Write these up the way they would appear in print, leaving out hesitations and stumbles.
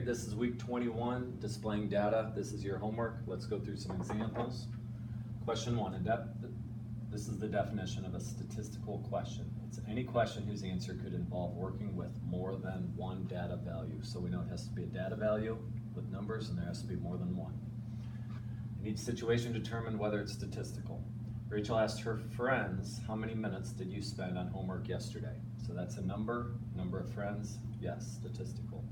right, this is week 21, displaying data. This is your homework. Let's go through some examples. Question 1, this is the definition of a statistical question. It's any question whose answer could involve working with more than one data value. So we know it has to be a data value with numbers, and there has to be more than one. In each situation, determine whether it's statistical. Rachel asked her friends, how many minutes did you spend on homework yesterday? So that's a number of friends, yes, statistical.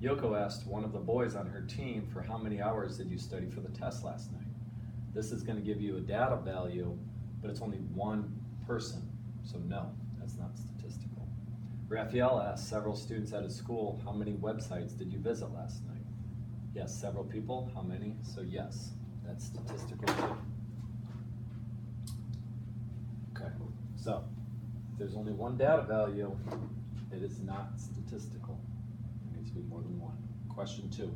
Yoko asked one of the boys on her team, for how many hours did you study for the test last night? This is going to give you a data value, but it's only one person, so no, that's not statistical. Raphael asked several students at his school, how many websites did you visit last night? Yes, several people, how many? So yes, that's statistical too. Okay, so if there's only one data value, it is not statistical. It needs to be more than one. Question 2.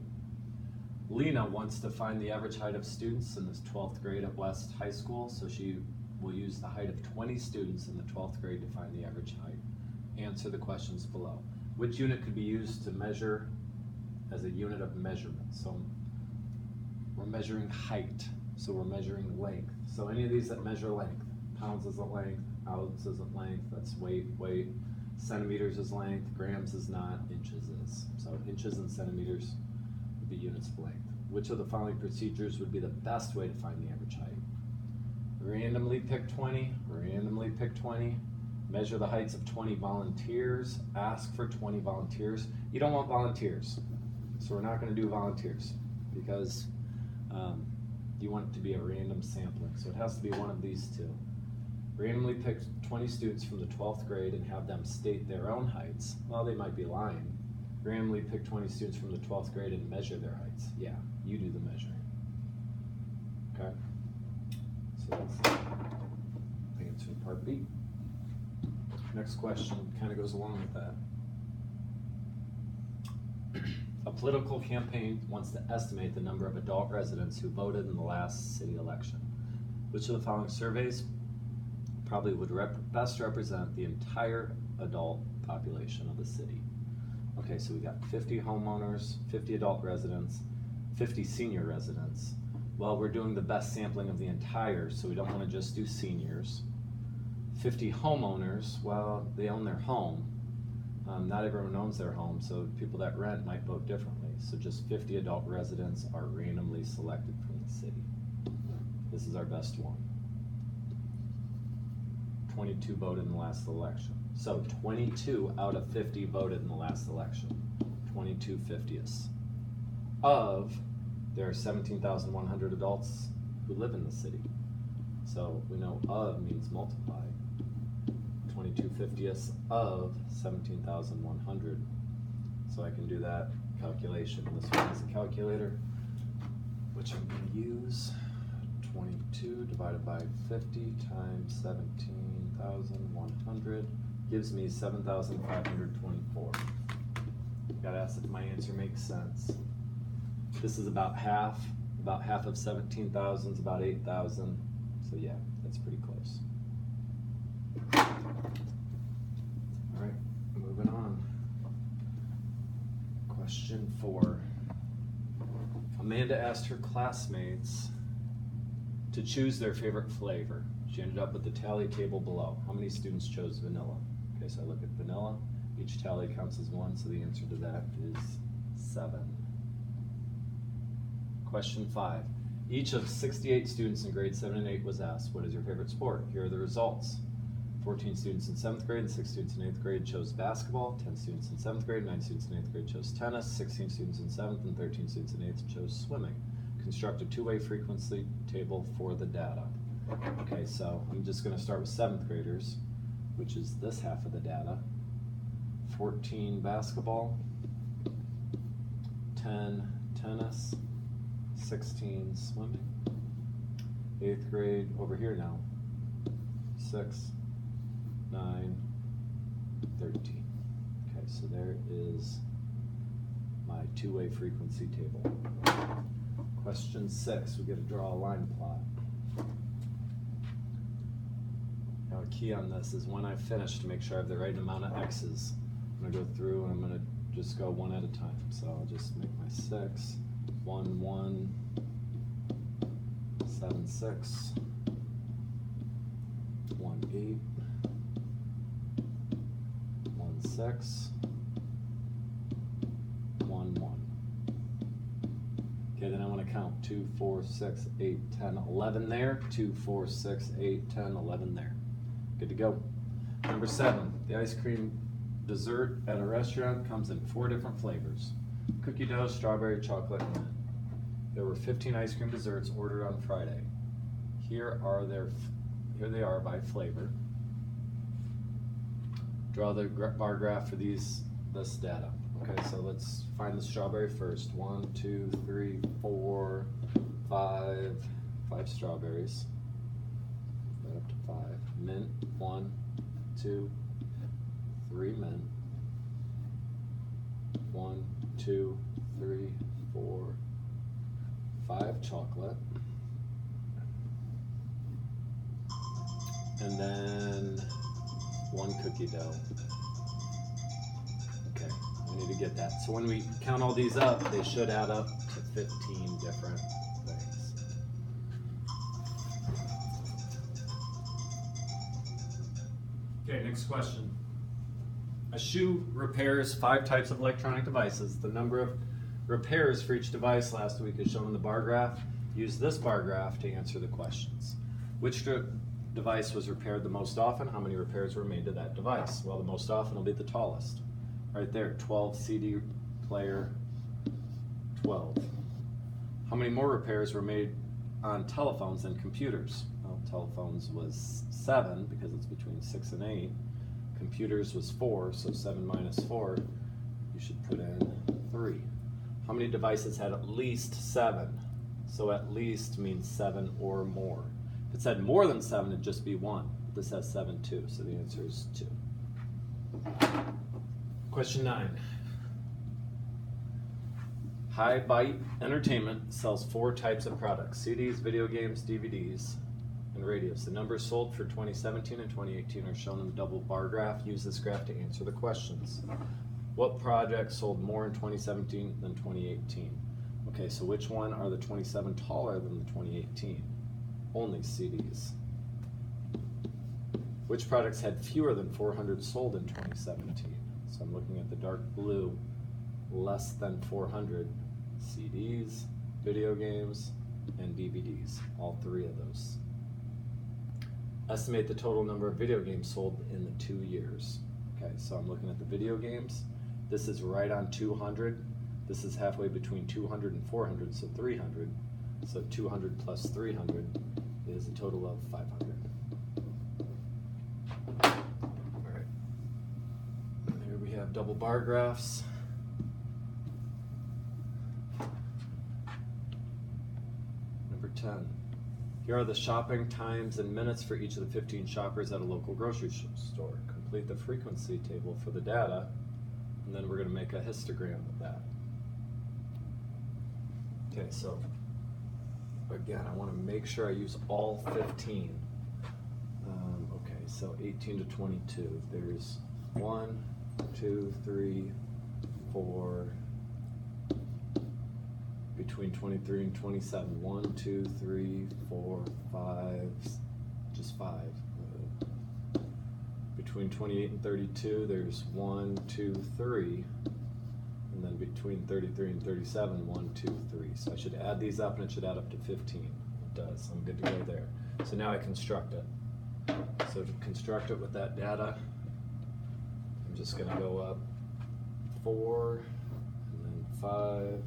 Lena wants to find the average height of students in this 12th grade at West High School, so she will use the height of 20 students in the 12th grade to find the average height. Answer the questions below. Which unit could be used to measure as a unit of measurement? So we're measuring height, so we're measuring length. So any of these that measure length, pounds is a length, ounces is a length, that's weight, centimeters is length, grams is not, inches is. So inches and centimeters would be units of length. Which of the following procedures would be the best way to find the average height? Randomly pick 20, measure the heights of 20 volunteers, ask for 20 volunteers. You don't want volunteers, so we're not going to do volunteers because you want it to be a random sampling, so it has to be one of these two. Randomly pick 20 students from the 12th grade and have them state their own heights. Well, they might be lying. Randomly pick 20 students from the 12th grade and measure their heights. Yeah, you do the measuring. Okay? So that's the answer to part B. Next question kind of goes along with that. A political campaign wants to estimate the number of adult residents who voted in the last city election. Which of the following surveys probably would best represent the entire adult population of the city? Okay, so we got 50 homeowners, 50 adult residents, 50 senior residents. Well, we're doing the best sampling of the entire, so we don't want to just do seniors. 50 homeowners, well, they own their home. Not everyone owns their home, so people that rent might vote differently. So just 50 adult residents are randomly selected from the city. This is our best one. 22 voted in the last election. So 22 out of 50 voted in the last election. 22 50ths. There are 17,100 adults who live in the city. So we know of means multiply. 22 50ths of 17,100. So I can do that calculation. This one is a calculator, which I'm going to use. 22 divided by 50 times 17,100 gives me 7,524. Gotta ask if my answer makes sense. This is about half of 17,000 is about 8,000. So yeah, that's pretty close. All right, moving on. Question 4. Amanda asked her classmates to choose their favorite flavor. She ended up with the tally table below. How many students chose vanilla? Okay, so I look at vanilla. Each tally counts as 1, so the answer to that is 7. Question 5. Each of 68 students in grades 7 and 8 was asked, what is your favorite sport? Here are the results. 14 students in 7th grade and 6 students in 8th grade chose basketball. 10 students in 7th grade, 9 students in 8th grade chose tennis. 16 students in 7th and 13 students in 8th chose swimming. Construct a two-way frequency table for the data. Okay, so I'm just going to start with 7th graders, which is this half of the data. 14 basketball, 10 tennis, 16 swimming. 8th grade over here now. 6, 9, 13. Okay, so there is my two-way frequency table. Question 6, we get to draw a line plot. Now a key on this is when I finish, to make sure I have the right amount of X's, I'm going to go through and I'm going to just go one at a time. So I'll just make my 6, 1, 1, 7, 6, 1, 8, 1, 6, 1, 1. Okay, then I want to count 2, 4, 6, 8, 10, 11 there, 2, 4, 6, 8, 10, 11 there. Good to go. Number 7, the ice cream dessert at a restaurant comes in 4 different flavors: cookie dough, strawberry, chocolate, and mint. There were 15 ice cream desserts ordered on Friday. Here they are by flavor. Draw the bar graph for this data. Okay, so let's find the strawberry first. 1, 2, 3, 4, 5 strawberries. Right up to 5. Mint, 1, 2, 3 mint. 1, 2, 3, 4, 5 chocolate. And then 1 cookie dough. Okay, we need to get that. So when we count all these up, they should add up to 15 different things. Okay, next question. A shoe repairs 5 types of electronic devices. The number of repairs for each device last week is shown in the bar graph. Use this bar graph to answer the questions. Which device was repaired the most often? How many repairs were made to that device? Well, the most often will be the tallest. Right there, 12 CD player, 12. How many more repairs were made on telephones and computers? Well, telephones was 7 because it's between 6 and 8. Computers was 4, so 7 minus 4, you should put in 3. How many devices had at least 7? So at least means 7 or more. If it said more than 7, it'd just be 1. But this has 7 too, so the answer is 2. Question 9. High Byte Entertainment sells 4 types of products: CDs, video games, DVDs, and radios. The numbers sold for 2017 and 2018 are shown in the double bar graph. Use this graph to answer the questions. What project sold more in 2017 than 2018? Okay, so which one are the 27 taller than the 2018? Only CDs. Which products had fewer than 400 sold in 2017? So I'm looking at the dark blue, less than 400. CDs, video games, and DVDs, all 3 of those. Estimate the total number of video games sold in the 2 years. Okay, so I'm looking at the video games. This is right on 200. This is halfway between 200 and 400, so 300. So 200 plus 300 is a total of 500. All right. And here we have double bar graphs. Number 10. Here are the shopping times and minutes for each of the 15 shoppers at a local grocery store. Complete the frequency table for the data, and then we're going to make a histogram of that. Okay, so again, I want to make sure I use all 15. Okay, so 18 to 22. There's 1, 2, 3, 4, between 23 and 27. 1, 2, 3, 4, 5, just 5. Between 28 and 32, there's 1, 2, 3. And then between 33 and 37, 1, 2, 3. So I should add these up and it should add up to 15. It does, so I'm good to go there. So now I construct it. So to construct it with that data, I'm just gonna go up 4, and then 5,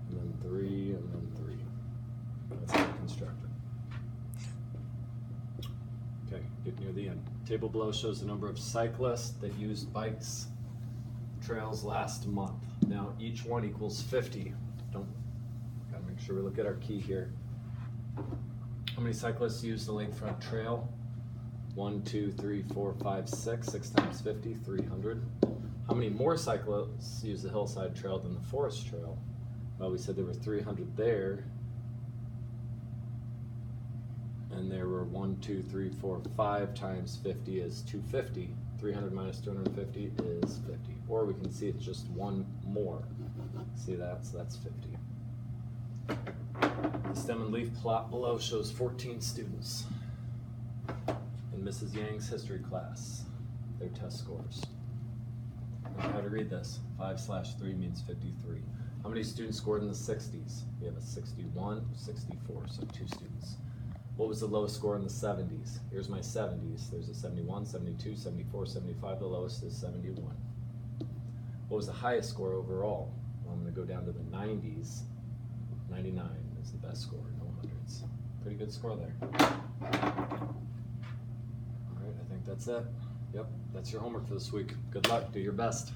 and then 3, and then 3. That's how I construct it. Okay, get near the end. Table below shows the number of cyclists that used bikes trails last month. Now each one equals 50. Gotta make sure we look at our key here. How many cyclists use the lakefront trail? 1, 2, 3, 4, 5, 6. 6 times 50, 300. How many more cyclists use the hillside trail than the forest trail? Well, we said there were 300 there. And there were 1, 2, 3, 4, 5 times 50 is 250. 300 minus 250 is 50. Or we can see it's just one more. See that? So that's 50. The stem and leaf plot below shows 14 students in Mrs. Yang's history class, their test scores. Now how to read this. 5/3 means 53. How many students scored in the 60s? We have a 61, 64, so 2 students. What was the lowest score in the 70s? Here's my 70s. There's a 71, 72, 74, 75. The lowest is 71. What was the highest score overall? Well, I'm going to go down to the 90s. 99 is the best score, no hundreds. Pretty good score there. All right, I think that's it. Yep, that's your homework for this week. Good luck. Do your best.